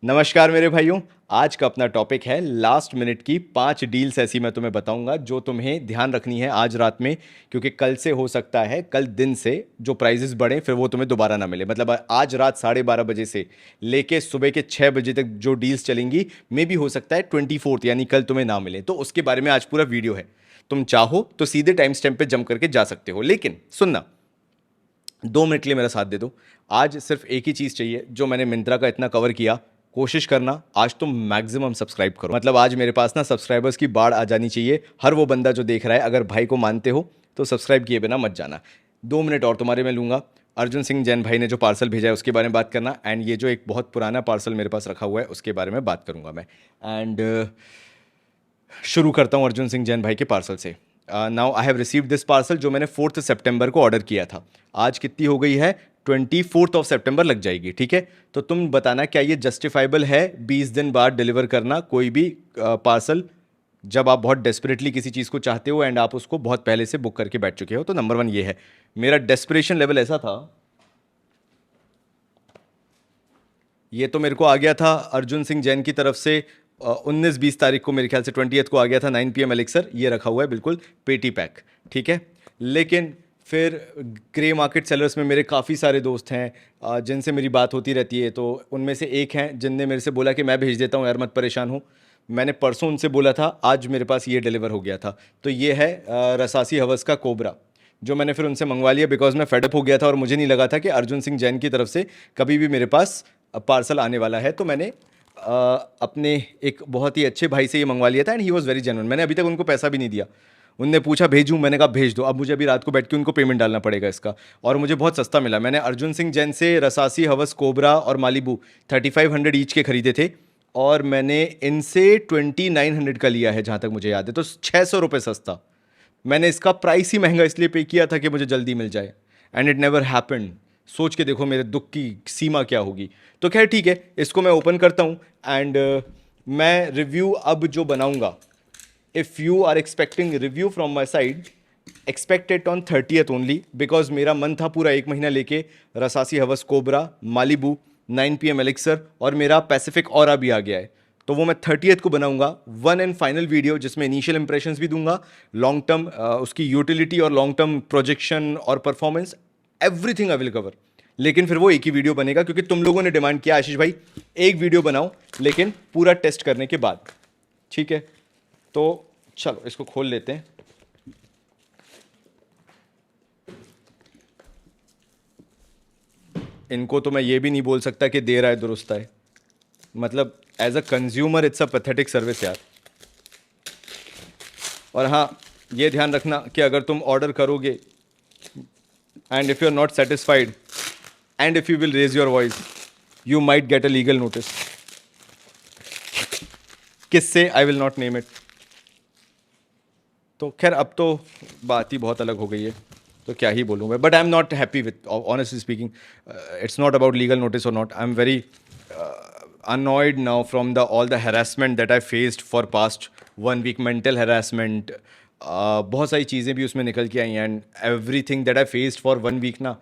नमस्कार मेरे भाइयों। आज का अपना टॉपिक है लास्ट मिनट की 5 डील्स ऐसी मैं तुम्हें बताऊंगा जो तुम्हें ध्यान रखनी है आज रात में, क्योंकि कल से हो सकता है, कल दिन से जो प्राइजेस बढ़े फिर वो तुम्हें दोबारा ना मिले। मतलब आज रात 12:30 बजे से लेके सुबह के 6 बजे तक जो डील्स चलेंगी, मे भी हो सकता है 24th यानी कल तुम्हें ना मिले। तो उसके बारे में आज पूरा वीडियो है। तुम चाहो तो सीधे टाइम स्टैम्प पे जंप करके जा सकते हो, लेकिन सुनना, 2 मिनट के लिए मेरा साथ दे दो। आज सिर्फ एक ही चीज़ चाहिए, जो मैंने मिंत्रा का इतना कवर किया, कोशिश करना आज तुम मैक्सिमम सब्सक्राइब करो। मतलब आज मेरे पास ना सब्सक्राइबर्स की बाढ़ आ जानी चाहिए। हर वो बंदा जो देख रहा है, अगर भाई को मानते हो तो सब्सक्राइब किए बिना मत जाना। 2 मिनट और तुम्हारे मैं लूँगा। अर्जुन सिंह जैन भाई ने जो पार्सल भेजा है उसके बारे में बात करना, एंड ये जो एक बहुत पुराना पार्सल मेरे पास रखा हुआ है उसके बारे में बात करूँगा मैं। एंड शुरू करता हूँ अर्जुन सिंह जैन भाई के पार्सल से। Now I have received this parcel, जो मैंने 4 सितंबर को ऑर्डर किया था। आज कितनी हो गई है? 24 सितंबर लग जाएगी, ठीक है। तो तुम बताना क्या ये जस्टिफाइबल है 20 दिन बाद डिलीवर करना कोई भी पार्सल, जब आप बहुत डेस्परेटली किसी चीज़ को चाहते हो एंड आप उसको बहुत पहले से बुक करके बैठ चुके हो। तो नंबर 1 ये है। मेरा डेस्परेशन लेवल ऐसा था, ये तो मेरे को आ गया था अर्जुन सिंह जैन की तरफ से 19-20 तारीख को, मेरे ख्याल से 20th को आ गया था 9 PM एलिक्सर। ये रखा हुआ है बिल्कुल पेटी पैक, ठीक है। लेकिन फिर ग्रे मार्केट सेलर्स में मेरे काफ़ी सारे दोस्त हैं जिनसे मेरी बात होती रहती है। तो उनमें से एक हैं जिनने मेरे से बोला कि मैं भेज देता हूँ यार, मत परेशान हो। मैंने परसों उनसे बोला था, आज मेरे पास ये डिलीवर हो गया था। तो ये है रसासी हवस का कोबरा, जो मैंने फिर उनसे मंगवा लिया बिकॉज मैं फेडअप हो गया था और मुझे नहीं लगा था कि अर्जुन सिंह जैन की तरफ से कभी भी मेरे पास पार्सल आने वाला है। तो मैंने अपने एक बहुत ही अच्छे भाई से ये मंगवा लिया था and he was very genuine. मैंने अभी तक उनको पैसा भी नहीं दिया। उनने पूछा भेजूं, मैंने कहा भेज दो। अब मुझे अभी रात को बैठ के उनको पेमेंट डालना पड़ेगा इसका, और मुझे बहुत सस्ता मिला। मैंने अर्जुन सिंह जैन से रसासी हवस कोबरा और मालिबू 3500 ईच के खरीदे थे, और मैंने इनसे 2900 का लिया है जहाँ तक मुझे याद है। तो 600 रुपये सस्ता। मैंने इसका प्राइस ही महंगा इसलिए पे किया था कि मुझे जल्दी मिल जाए, एंड इट नेवर हैपेंड। सोच के देखो मेरे दुख की सीमा क्या होगी। तो खैर ठीक है, इसको मैं ओपन करता हूँ एंड मैं रिव्यू अब जो बनाऊंगा, if you are expecting review from my side, expect it on 30th only, because मेरा मन था पूरा 1 महीना लेके रसासी Hawas cobra, Malibu, 9 PM elixir, और मेरा पैसिफिक ऑरा भी आ गया है। तो वो मैं 30th को बनाऊंगा, वन एंड फाइनल वीडियो, जिसमें इनिशियल इंप्रेशंस भी दूंगा, लॉन्ग टर्म उसकी यूटिलिटी और लॉन्ग टर्म प्रोजेक्शन और performance, everything I will cover. लेकिन फिर वो एक ही वीडियो बनेगा, क्योंकि तुम लोगों ने डिमांड किया आशीष भाई एक वीडियो बनाओ लेकिन पूरा टेस्ट करने के बाद, ठीक है। तो चलो इसको खोल लेते हैं। इनको तो मैं ये भी नहीं बोल सकता कि दे रहा है दुरुस्त है। मतलब as a consumer it's a pathetic service यार। और हाँ, ये ध्यान रखना कि अगर तुम ऑर्डर करोगे and if you are not satisfied and if you will raise your voice, you might get a legal notice. किससे? I will not name it. तो खैर अब तो बात ही बहुत अलग हो गई है, तो क्या ही बोलूँ मैं। But I am not happy with, honestly speaking, it's not about legal notice और not. I am very annoyed now from the all the harassment that I faced for past 1 week, mental harassment, बहुत सारी चीज़ें भी उसमें निकल के आई, and everything that I faced for 1 week ना,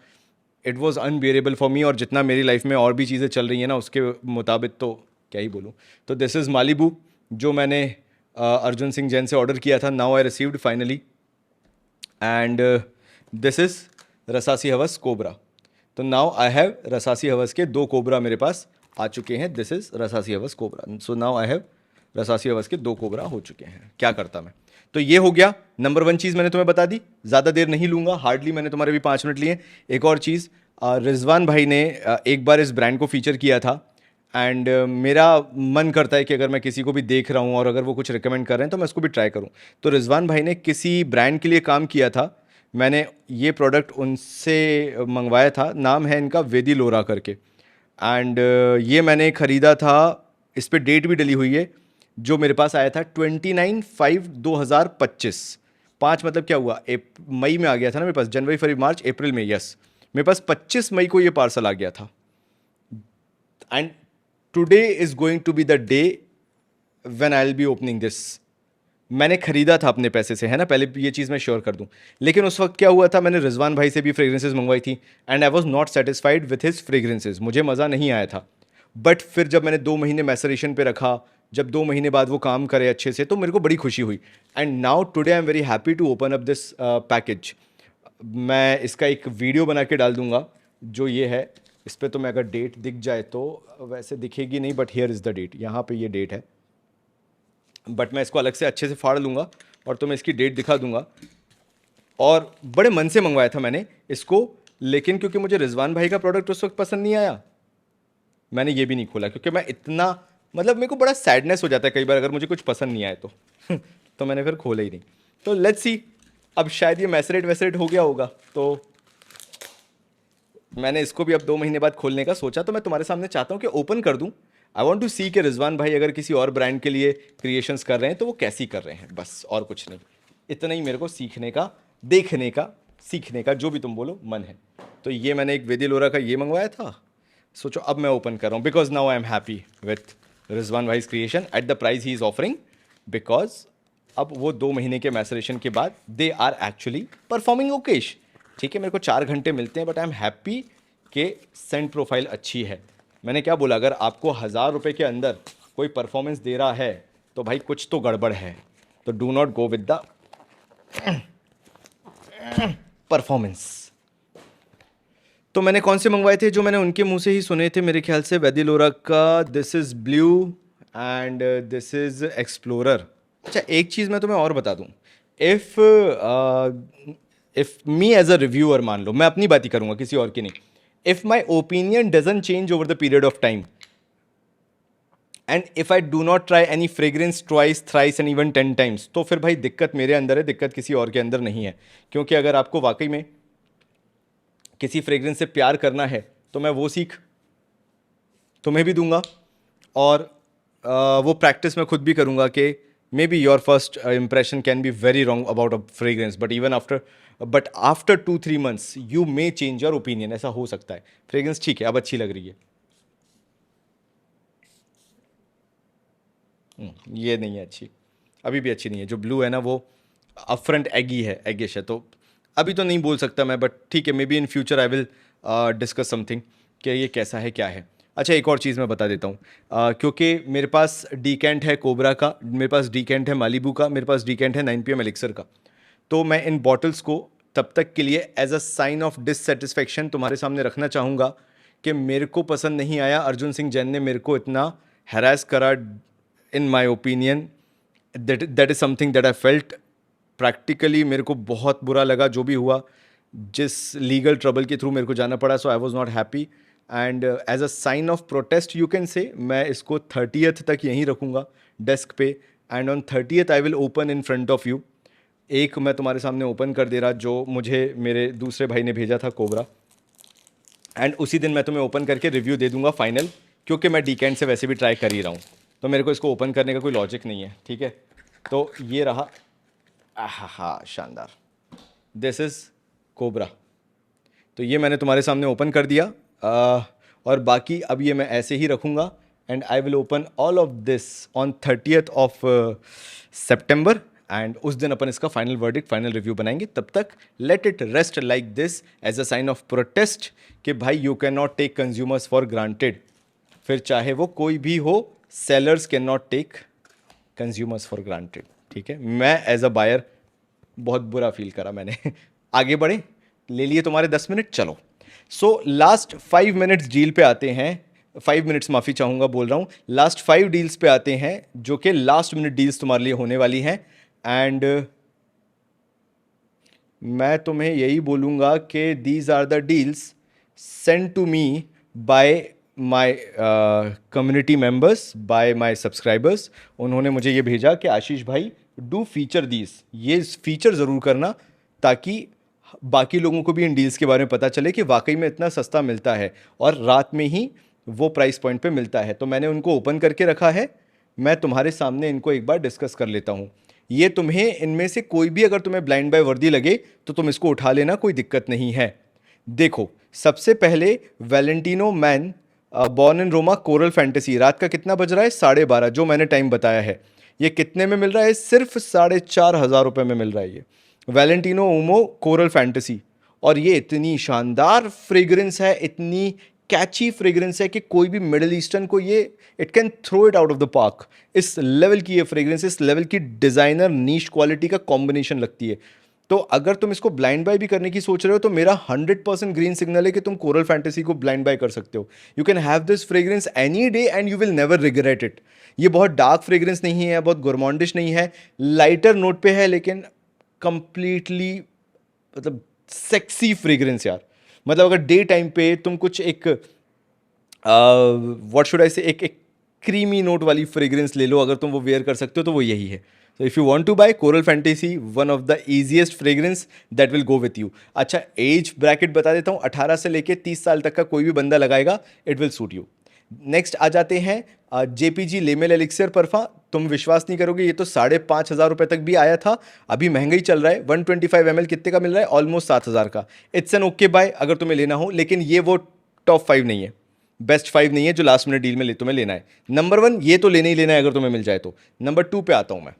it was unbearable for me. और जितना मेरी लाइफ में और भी चीज़ें चल रही हैं ना उसके मुताबिक, तो क्या ही बोलूँ। तो दिस इज़ मालिबू, जो मैंने अर्जुन सिंह जैन से ऑर्डर किया था। Now I received finally, and this is Rasasi Hawas Cobra. तो now I have Rasasi Hawas के 2 कोबरा मेरे पास आ चुके हैं। This is Rasasi Hawas Cobra. So now I have Rasasi Hawas के 2 कोबरा हो चुके हैं। क्या करता मैं? तो ये हो गया नंबर 1 चीज़, मैंने तुम्हें बता दी। ज़्यादा देर नहीं लूँगा, हार्डली मैंने तुम्हारे भी 5 मिनट लिए। एक और चीज़, रिजवान भाई ने एक बार इस ब्रांड को फीचर किया था, एंड मेरा मन करता है कि अगर मैं किसी को भी देख रहा हूँ और अगर वो कुछ रिकमेंड कर रहे हैं तो मैं उसको भी ट्राई करूँ। तो रिजवान भाई ने किसी ब्रांड के लिए काम किया था, मैंने ये प्रोडक्ट उनसे मंगवाया था। नाम है इनका वेदी लोरा करके, एंड ये मैंने ख़रीदा था, इस पर डेट भी डली हुई है। जो मेरे पास आया था 29/5/2025। 5 मतलब क्या हुआ, मई में आ गया था ना मेरे पास, जनवरी फरवरी मार्च अप्रैल में, यस मेरे पास 25 मई को ये पार्सल आ गया था। And today is going to be the day when I will be opening this. मैंने खरीदा था अपने पैसे से, है ना, पहले ये चीज़ मैं श्योर कर दूं। लेकिन उस वक्त क्या हुआ था, मैंने रिजवान भाई से भी फ्रेग्रेंसेज मंगवाई थी, and I was not satisfied with his fragrances. मुझे मज़ा नहीं आया था। बट फिर जब मैंने 2 महीने मैसरेशन पे रखा, जब 2 महीने बाद वो काम करे अच्छे से, तो मेरे को बड़ी खुशी हुई। And now today I am very happy to open up this package. मैं इसका एक वीडियो बना के डाल दूंगा जो ये है। इस पर तो मैं अगर डेट दिख जाए तो वैसे दिखेगी नहीं, but here is the date, यहाँ पे ये डेट है। बट मैं इसको अलग से अच्छे से फाड़ लूँगा और तो मैं इसकी डेट दिखा दूंगा। और बड़े मन से मंगवाया था मैंने इसको, लेकिन क्योंकि मुझे रिजवान भाई का प्रोडक्ट उस वक्त पसंद नहीं आया, मैंने ये भी नहीं खोला, क्योंकि मैं इतना मतलब मेरे को बड़ा सैडनेस हो जाता है कई बार अगर मुझे कुछ पसंद नहीं आए तो तो मैंने फिर खोला ही नहीं। तो लेट्स सी, अब शायद ये मैसरेट वैसरेट हो गया होगा, तो मैंने इसको भी अब 2 महीने बाद खोलने का सोचा। तो मैं तुम्हारे सामने चाहता हूँ कि ओपन कर दूँ। आई वॉन्ट टू सी कि रिजवान भाई अगर किसी और ब्रांड के लिए क्रिएशंस कर रहे हैं तो वो कैसी कर रहे हैं, बस और कुछ नहीं। इतना ही मेरे को सीखने का, देखने का, सीखने का, जो भी तुम बोलो, मन है। तो ये मैंने एक वेदी लोरा का ये मंगवाया था। सोचो अब मैं ओपन कर रहा हूँ, because now I am happy with Rizwan भाईज creation at the price he is offering, because अब वो 2 महीने के मैसरेशन के बाद they are actually performing okayish. ठीक है, मेरे को 4 घंटे मिलते हैं, बट आई एम हैप्पी कि सेंट प्रोफाइल अच्छी है। मैंने क्या बोला, अगर आपको 1000 रुपये के अंदर कोई परफॉर्मेंस दे रहा है तो भाई कुछ तो गड़बड़ है। तो do not go with the performance. तो मैंने कौन से मंगवाए थे जो मैंने उनके मुंह से ही सुने थे, मेरे ख्याल से वेदी लोरा का this is blue and this is explorer. अच्छा, एक चीज़ मैं तुम्हें और बता दूं, if me as a reviewer, मान लो मैं अपनी बात ही करूंगा, किसी और की नहीं, if my opinion doesn't change over the period of time and if I do not try any fragrance twice thrice and even 10 times, तो फिर भाई दिक्कत मेरे अंदर है, दिक्कत किसी और के अंदर नहीं है। क्योंकि अगर आपको वाकई में किसी फ्रेग्रेंस से प्यार करना है तो मैं वो सीख तुम्हें भी दूंगा, और वो प्रैक्टिस मैं खुद भी करूंगा कि may be your first impression can be very wrong about a fragrance, but after 2-3 months you may change your opinion. ऐसा हो सकता है, फ्रेग्रेंस ठीक है अब अच्छी लग रही है, ये नहीं है अच्छी, अभी भी अच्छी नहीं है। जो ब्लू है ना वो अपफ्रंट एगी है, एगिश है, तो अभी तो नहीं बोल सकता मैं, बट ठीक है, may be in future I will discuss something कि ये कैसा है क्या है। अच्छा, एक और चीज़ मैं बता देता हूँ, क्योंकि मेरे पास डीकेंट है कोबरा का, मेरे पास डीकेंट है मालिबू का, मेरे पास डीकेंट है 9 PM एलिक्सर का। तो मैं इन बॉटल्स को तब तक के लिए as a sign of dissatisfaction तुम्हारे सामने रखना चाहूँगा कि मेरे को पसंद नहीं आया, अर्जुन सिंह जैन ने मेरे को इतना हैरास करा, in my opinion that is something that I felt practically, मेरे को बहुत बुरा लगा जो भी हुआ, जिस लीगल ट्रबल के थ्रू मेरे को जाना पड़ा। So I was not happy and as a sign of protest you can say मैं इसको 30th तक यहीं रखूँगा डेस्क पे, and on 30th I will open in front of you. एक मैं तुम्हारे सामने ओपन कर दे रहा जो मुझे मेरे दूसरे भाई ने भेजा था कोबरा, एंड उसी दिन मैं तुम्हें ओपन करके रिव्यू दे दूंगा फाइनल, क्योंकि मैं डीकेंट से वैसे भी ट्राई कर ही रहा हूँ, तो मेरे को इसको ओपन करने का कोई लॉजिक नहीं है। ठीक है, तो ये रहा, आहा शानदार, दिस इज़ कोबरा। तो ये मैंने तुम्हारे सामने ओपन कर दिया, और बाकी अब ये मैं ऐसे ही रखूँगा, and I will open all of this on 30th of September, and उस दिन अपन इसका फाइनल वर्डिक्ट, फाइनल रिव्यू बनाएंगे। तब तक let it rest like this as a sign of protest कि भाई you can not take consumers for granted, फिर चाहे वो कोई भी हो, sellers can not take consumers for granted. ठीक है, मैं एज अ बायर बहुत बुरा फील करा मैंने आगे बढ़े, ले लिए तुम्हारे 10 मिनट, चलो। सो लास्ट 5 मिनट्स डील पे आते हैं, 5 मिनट्स माफ़ी चाहूँगा बोल रहा हूँ, लास्ट 5 डील्स पे आते हैं जो कि लास्ट मिनट डील्स तुम्हारे लिए होने वाली हैं। एंड मैं तुम्हें यही बोलूँगा कि these are the deals send to me by my community members, by my subscribers. उन्होंने मुझे ये भेजा कि आशीष भाई डू फीचर दीज, ये फीचर ज़रूर करना ताकि बाकी लोगों को भी इन डील्स के बारे में पता चले कि वाकई में इतना सस्ता मिलता है और रात में ही वो प्राइस पॉइंट पे मिलता है। तो मैंने उनको ओपन करके रखा है, मैं तुम्हारे सामने इनको एक बार डिस्कस कर लेता हूँ। ये तुम्हें इनमें से कोई भी अगर तुम्हें ब्लाइंड बाय वर्दी लगे तो तुम इसको उठा लेना, कोई दिक्कत नहीं है। देखो, सबसे पहले Valentino man born in Roma coral fantasy, रात का कितना बज रहा है, 12:30, जो मैंने टाइम बताया है। ये कितने में मिल रहा है, सिर्फ 4,500 में मिल रहा है ये वैलेंटिनो उमो कोरल फैंटेसी। और ये इतनी शानदार फ्रेग्रेंस है, इतनी कैची फ्रेग्रेंस है कि कोई भी मिडिल ईस्टर्न को ये it can throw it out of the park. इस लेवल की ये फ्रेग्रेंस, इस लेवल की डिजाइनर नीश क्वालिटी का कॉम्बिनेशन लगती है। तो अगर तुम इसको ब्लाइंड बाय भी करने की सोच रहे हो तो मेरा 100% ग्रीन सिग्नल है कि तुम कोरल फैंटेसी को ब्लाइंड बाय कर सकते हो। You can have this fragrance any day and you will never regret it. ये बहुत डार्क फ्रेग्रेंस नहीं है, बहुत गोरमॉन्डिश नहीं है, लाइटर नोट पे है, लेकिन कंप्लीटली मतलब सेक्सी फ्रेग्रेंस यार। मतलब अगर डे टाइम पे तुम कुछ एक व्हाट शुड आई से, एक क्रीमी नोट वाली फ्रेग्रेंस ले लो, अगर तुम वो वेयर कर सकते हो तो वो यही है। तो if you want to buy coral fantasy, one of the easiest fragrance that will go with you. अच्छा, एज ब्रैकेट बता देता हूँ, 18 से लेके 30 साल तक का कोई भी बंदा लगाएगा, it will suit you. Next आ जाते हैं जेपीजी लेमेल एलिक्सर परफा। तुम विश्वास नहीं करोगे, ये तो 5,500 रुपये तक भी आया था, अभी महंगा ही चल रहा है। 125 ml कितने का मिल रहा है? ऑलमोस्ट 7,000 का। इट्स एन ओके बाय अगर तुम्हें लेना हो, लेकिन ये वो टॉप 5 नहीं है, बेस्ट 5 नहीं है जो लास्ट मिनट डील में तुम्हें लेना है। नंबर 1 ये तो लेना ही लेना है अगर तुम्हें मिल जाए तो। नंबर 2 पे आता हूं मैं।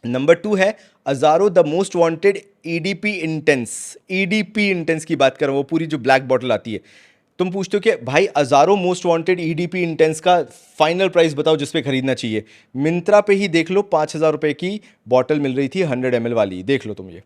नंबर 2 है Azzaro the most wanted EDP intense. EDP intense की बात कर रहा हूं, वो पूरी जो ब्लैक बॉटल आती है। तुम पूछते हो कि भाई अजारो मोस्ट वांटेड ईडीपी इंटेंस का फाइनल प्राइस बताओ जिस पे खरीदना चाहिए। मिंत्रा पे ही देख लो, 5,000 रुपए की बॉटल मिल रही थी 100 ml वाली, देख लो तुम ये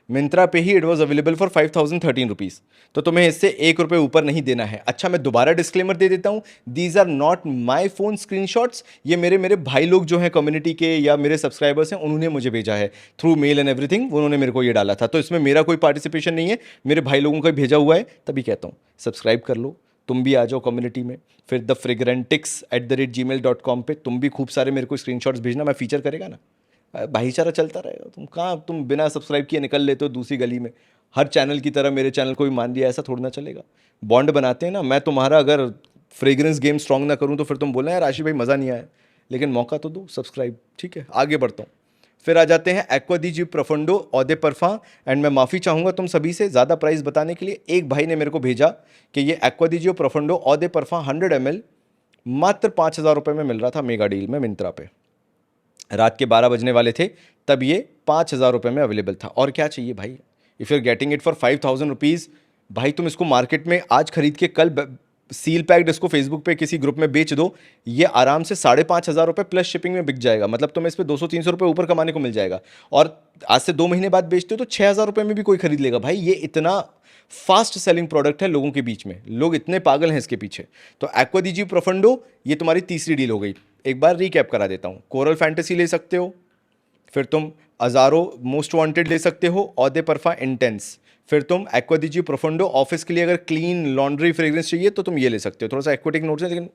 मिंत्रा पे ही it was available for 5,013 rupees. तो तुम्हें इससे 1 रुपये ऊपर नहीं देना है। अच्छा, मैं दोबारा डिस्क्लेमर दे देता हूँ, these are not my phone screenshots. ये मेरे मेरे भाई लोग जो हैं कम्युनिटी के या मेरे सब्सक्राइबर्स हैं, उन्होंने मुझे भेजा है थ्रू मेल एंड एवरीथिंग, उन्होंने मेरे को ये डाला था। तो इसमें मेरा कोई पार्टिसिपेशन नहीं है, मेरे भाई लोगों का भेजा हुआ है। तभी कहता हूँ सब्सक्राइब कर लो, तुम भी आ जाओ कम्युनिटी में। फिर thefragrantix@gmail.com पे तुम भी खूब सारे मेरे को स्क्रीनशॉट्स भेजना, मैं फीचर करेगा ना, भाईचारा चलता रहेगा। तुम कहाँ, तुम बिना सब्सक्राइब किए निकल लेते हो दूसरी गली में। हर चैनल की तरह मेरे चैनल को भी मान लिया, ऐसा थोड़ा ना चलेगा। बॉन्ड बनाते हैं ना। मैं तुम्हारा अगर फ्रेग्रेंस गेम स्ट्रांग ना करूँ तो फिर तुम बोलना यार आशी भाई मज़ा नहीं आया, लेकिन मौका तो दो, सब्सक्राइब। ठीक है, आगे बढ़ता हूँ। फिर आ जाते हैं एक्वा दी जी प्रोफंडो ऑदे परफा। एंड मैं माफ़ी चाहूँगा तुम सभी से ज़्यादा प्राइस बताने के लिए। एक भाई ने मेरे को भेजा कि ये एक्वा दी जी प्रोफंडो ऑदे परफा 100 ml मात्र 5,000 रुपये में मिल रहा था मेगा डील में मिंत्रा पे। रात के 12 बजने वाले थे तब ये 5,000 रुपये में अवेलेबल था। और क्या चाहिए भाई? If you are getting it for 5,000 rupees, भाई तुम इसको मार्केट में आज खरीद के कल सील पैक्ड इसको फेसबुक पे किसी ग्रुप में बेच दो, ये आराम से 5,500 रुपये प्लस शिपिंग में बिक जाएगा। मतलब तुम्हें इस पर 200-300 रुपये ऊपर कमाने को मिल जाएगा। और आज से 2 महीने बाद बेचते हो तो 6,000 रुपये में भी कोई खरीद लेगा। भाई ये इतना फास्ट सेलिंग प्रोडक्ट है लोगों के बीच में, लोग इतने पागल हैं इसके पीछे। तो एक्वा दी जी प्रोफंडो ये तुम्हारी तीसरी डील हो गई। एक बार रीकैप करा देता हूँ। कोरल फैंटेसी ले सकते हो, फिर तुम अजारो मोस्ट वांटेड ले सकते हो, ऑदे परफा इंटेंस, फिर तुम एक्वा दी जी प्रोफंडो। ऑफिस के लिए अगर क्लीन लॉन्ड्री फ्रेग्रेंस चाहिए तो तुम ये ले सकते हो। थोड़ा सा एक्वेटिक नोट्स है लेकिन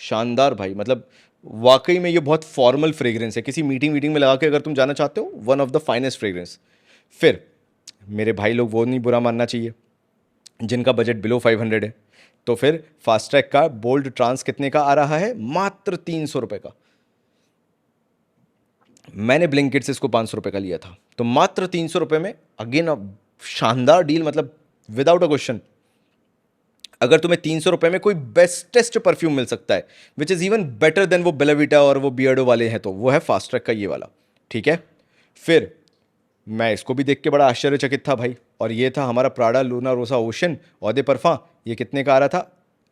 शानदार भाई, मतलब वाकई में ये बहुत फॉर्मल फ्रेग्रेंस है। किसी मीटिंग में लगा के अगर तुम जाना चाहते हो, one of the finest fragrance. फिर मेरे भाई लोग वो नहीं बुरा मानना चाहिए जिनका बजट बिलो 500 है, तो फिर फास्ट ट्रैक का बोल्ड ट्रांस कितने का आ रहा है? मात्र 300 रुपये का। मैंने ब्लिंकिट से इसको 500 रुपये का लिया था, तो मात्र 300 रुपये में अगेन शानदार डील, मतलब विदाउट अ क्वेश्चन। अगर तुम्हें 300 रुपये में कोई बेस्टेस्ट परफ्यूम मिल सकता है which is even better than वो बेलाविटा और वो बियर्डो वाले हैं, तो वो है फास्ट ट्रैक का ये वाला। ठीक है, फिर मैं इसको भी देख के बड़ा आश्चर्यचकित था भाई, और ये था हमारा प्राडा लूना रोसा ओशन ऑदे परफा। ये कितने का आ रहा था?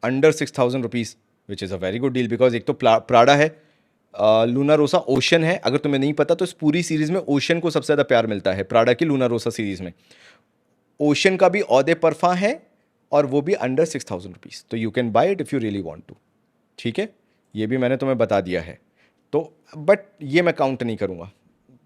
Under 6,000 rupees, which is a very good deal because एक तो प्राडा है, लूना रोसा ओशन है। अगर तुम्हें नहीं पता तो इस पूरी सीरीज़ में ओशन को सबसे ज़्यादा प्यार मिलता है, प्राडा की लूना रोसा सीरीज़ में। ओशन का भी ऑदे परफा है और वो भी अंडर 6,000 रुपीज़, तो you can buy it if you really want to. ठीक है, ये भी मैंने तुम्हें बता दिया है। तो बट ये मैं काउंट नहीं करूँगा,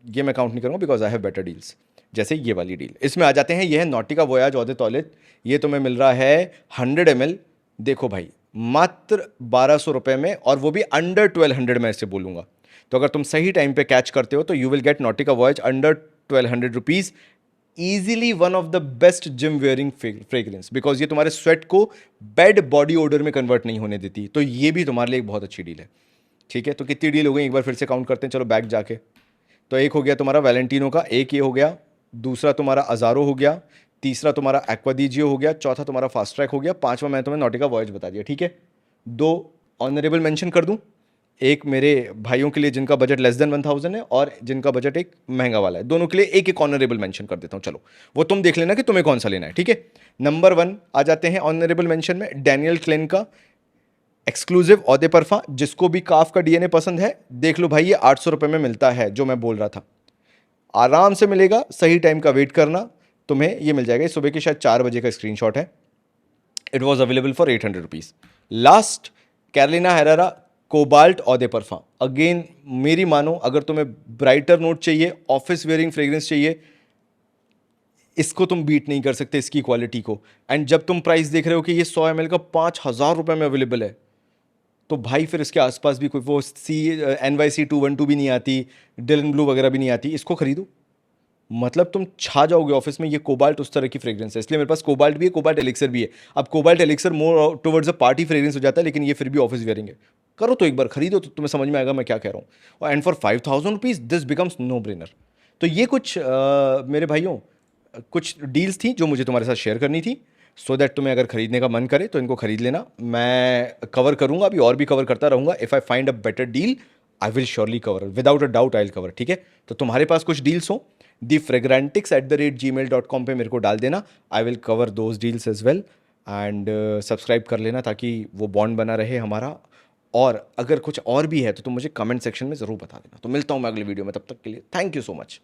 ये मैं काउंट नहीं करूँगा because I have better deals. जैसे ये वाली डील, इसमें आ जाते हैं। ये है नॉटिका वोयाज ऑदे तौलित, ये तुम्हें मिल रहा है 100 ml। देखो भाई मात्र 1,200 रुपये में, और वो भी अंडर 1,200 में, ऐसे बोलूँगा। तो अगर तुम सही टाइम पे कैच करते हो तो you will get नॉटिका voyage under 1,200 rupees. Easily one of the best gym wearing fragrance, because ये तुम्हारे स्वेट को बेड बॉडी ओडर में कन्वर्ट नहीं होने देती। तो ये भी तुम्हारे लिए एक बहुत अच्छी डील है। ठीक है, तो कितनी डील हो गई एक बार फिर से काउंट करते हैं, चलो बैक जाके। तो एक हो गया तुम्हारा वैलेंटिनो का, एक ये हो गया, दूसरा तुम्हारा अजारो हो गया, तीसरा तुम्हारा एक्वा दी जी हो गया, चौथा तुम्हारा फास्ट ट्रैक हो गया, पांचवा मैं तुम्हें नॉटिका वॉयज बता दिया। ठीक है, 2 ऑनरेबल मेंशन कर दूं। एक मेरे भाइयों के लिए जिनका बजट लेस देन 1000 है, और जिनका बजट एक महंगा वाला है, दोनों के लिए एक एक ऑनरेबल मेंशन कर देता हूं। चलो वो तुम देख लेना कि तुम्हें कौन सा लेना है, ठीक है। नंबर 1 आ जाते हैं ऑनरेबल मेंशन में, डैनियल क्लेन का एक्सक्लूसिव औदे परफा। जिसको भी काफ का डीएनए पसंद है, देख लो भाई, ये 800 रुपए में मिलता है, जो मैं बोल रहा था, आराम से मिलेगा। सही टाइम का वेट करना, तुम्हें ये मिल जाएगा। सुबह के शायद 4 बजे का स्क्रीनशॉट है। It was available for 800 rupees. Last, Carolina Herrera cobalt eau de parfum. Again मेरी मानो, अगर तुम्हें ब्राइटर नोट चाहिए, ऑफिस वेयरिंग फ्रेग्रेंस चाहिए, इसको तुम बीट नहीं कर सकते, इसकी क्वालिटी को। एंड जब तुम प्राइस देख रहे हो कि ये 100 ml का 5000 रुपए में अवेलेबल है, तो भाई फिर इसके आसपास भी कोई वो NYC 212 भी नहीं आती, डिलन ब्लू वगैरह भी नहीं आती, इसको खरीदो। मतलब तुम छा जाओगे ऑफिस में। ये कोबाल्ट उस तरह की फ्रेग्रेंस है, इसलिए मेरे पास कोबाल्ट भी है, कोबाल्ट एलिक्सर भी है। अब cobalt elixir more towards a party fragrance हो जाता है, लेकिन ये फिर भी ऑफिस वेयरिंग है। करो तो एक बार खरीदो, तो तुम्हें समझ में आएगा मैं क्या कह रहा हूँ। और and for 5000 rupees this becomes no brainer. तो ये कुछ मेरे भाइयों, कुछ डील्स थी जो मुझे तुम्हारे साथ शेयर करनी थी, सो दैट तुम्हें अगर खरीदने का मन करे तो इनको खरीद लेना। मैं कवर करूंगा अभी, और भी कवर करता रहूंगा। If I find a better deal, I will surely cover, without a doubt I will cover, ठीक है। तो तुम्हारे पास कुछ डील्स हो, thefragrantics@gmail.com पे मेरे को डाल देना। I will cover those deals as well. And subscribe कर लेना ताकि वो बॉन्ड बना रहे हमारा। और अगर कुछ और भी है तो तुम मुझे कमेंट सेक्शन में ज़रूर बता देना। तो मिलता हूँ मैं अगले वीडियो में, तब तक के लिए थैंक यू सो मच।